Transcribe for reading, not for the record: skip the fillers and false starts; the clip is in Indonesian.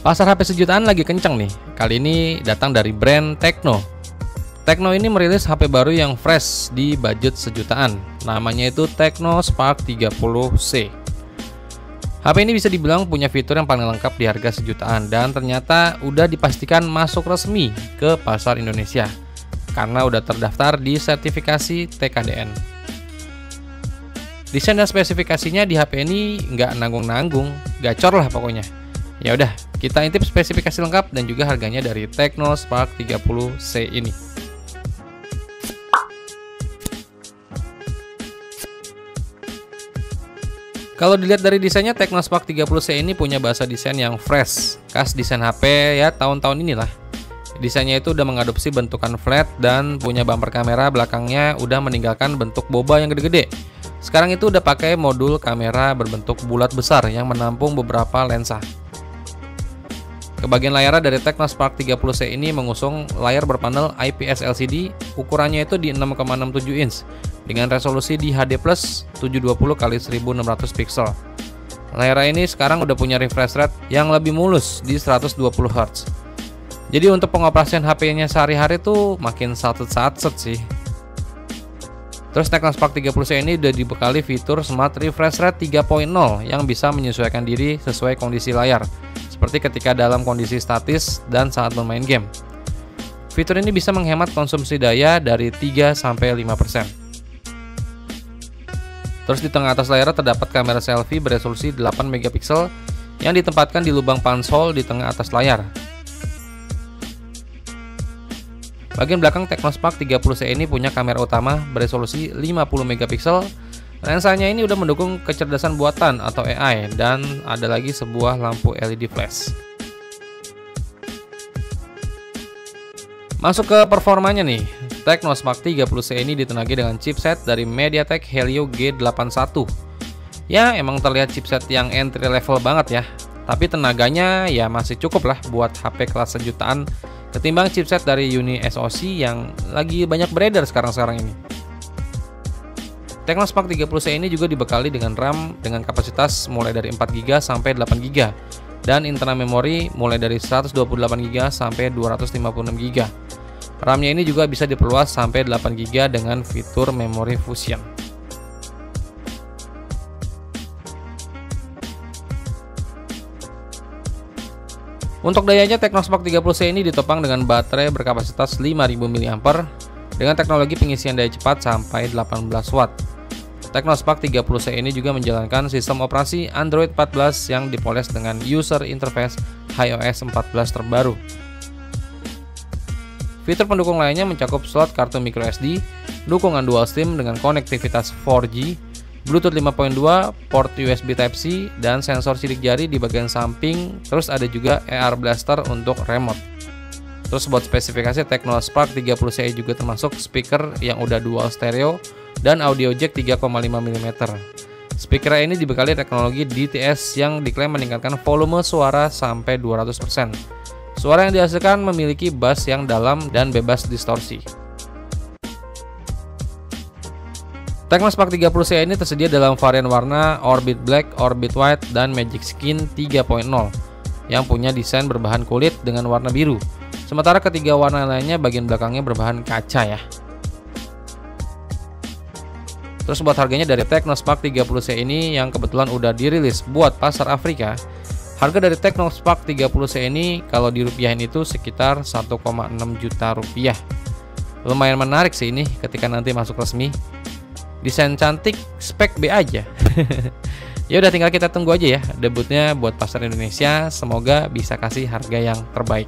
Pasar HP sejutaan lagi kenceng nih. Kali ini datang dari brand Tecno. Tecno ini merilis HP baru yang fresh di budget sejutaan. Namanya itu Tecno Spark 30C. HP ini bisa dibilang punya fitur yang paling lengkap di harga sejutaan dan ternyata udah dipastikan masuk resmi ke pasar Indonesia karena udah terdaftar di sertifikasi TKDN. Desain dan spesifikasinya di HP ini nggak nanggung-nanggung, gacor lah pokoknya. Ya udah, kita intip spesifikasi lengkap dan juga harganya dari Tecno Spark 30C ini. Kalau dilihat dari desainnya, Tecno Spark 30C ini punya bahasa desain yang fresh, khas desain HP ya tahun-tahun inilah. Desainnya itu udah mengadopsi bentukan flat dan punya bumper kamera belakangnya udah meninggalkan bentuk boba yang gede-gede. Sekarang itu udah pakai modul kamera berbentuk bulat besar yang menampung beberapa lensa. Ke bagian layarnya dari Tecno Spark 30C ini mengusung layar berpanel IPS LCD, ukurannya itu di 6,67 inch dengan resolusi di HD+ 720x1600 pixel. Layar ini sekarang udah punya refresh rate yang lebih mulus di 120 Hz. Jadi untuk pengoperasian HP-nya sehari-hari tuh makin satset sih. Terus Tecno Spark 30C ini udah dibekali fitur Smart Refresh Rate 3.0 yang bisa menyesuaikan diri sesuai kondisi layar, seperti ketika dalam kondisi statis dan saat bermain game. Fitur ini bisa menghemat konsumsi daya dari 3-5%. Terus di tengah atas layar terdapat kamera selfie beresolusi 8 megapiksel yang ditempatkan di lubang punch hole di tengah atas layar. Bagian belakang Tecno Spark 30C ini punya kamera utama beresolusi 50 megapiksel. Lensanya ini udah mendukung kecerdasan buatan atau AI dan ada lagi sebuah lampu LED flash. Masuk ke performanya nih. Tecno Spark 30C ini ditenagai dengan chipset dari MediaTek Helio G81. Ya, emang terlihat chipset yang entry level banget ya. Tapi tenaganya ya masih cukup lah buat HP kelas sejutaan ketimbang chipset dari Uni SoC yang lagi banyak beredar sekarang ini. Tecno Spark 30C ini juga dibekali dengan RAM dengan kapasitas mulai dari 4GB sampai 8GB dan internal memori mulai dari 128GB sampai 256GB. RAM-nya ini juga bisa diperluas sampai 8GB dengan fitur memori fusion. Untuk dayanya, Tecno Spark 30C ini ditopang dengan baterai berkapasitas 5000 mAh dengan teknologi pengisian daya cepat sampai 18 Watt. Tecno Spark 30C ini juga menjalankan sistem operasi Android 14 yang dipoles dengan user interface iOS 14 terbaru. Fitur pendukung lainnya mencakup slot kartu microSD, dukungan dual SIM dengan konektivitas 4G, Bluetooth 5.2, port USB Type-C, dan sensor sidik jari di bagian samping. Terus ada juga AR Blaster untuk remote. Terus buat spesifikasi, Tecno Spark 30C juga termasuk speaker yang udah dual stereo dan audio jack 3,5 mm. Speaker ini dibekali teknologi DTS yang diklaim meningkatkan volume suara sampai 200%. Suara yang dihasilkan memiliki bass yang dalam dan bebas distorsi. Tecno Spark 30C ini tersedia dalam varian warna Orbit Black, Orbit White, dan Magic Skin 3.0 yang punya desain berbahan kulit dengan warna biru. Sementara ketiga warna lainnya bagian belakangnya berbahan kaca ya. Terus buat harganya dari Tecno Spark 30C ini yang kebetulan udah dirilis buat pasar Afrika, harga dari Tecno Spark 30C ini kalau dirupiahin itu sekitar 1,6 juta rupiah. Lumayan menarik sih ini ketika nanti masuk resmi. Desain cantik, spek B aja. Ya udah, tinggal kita tunggu aja ya debutnya buat pasar Indonesia. Semoga bisa kasih harga yang terbaik.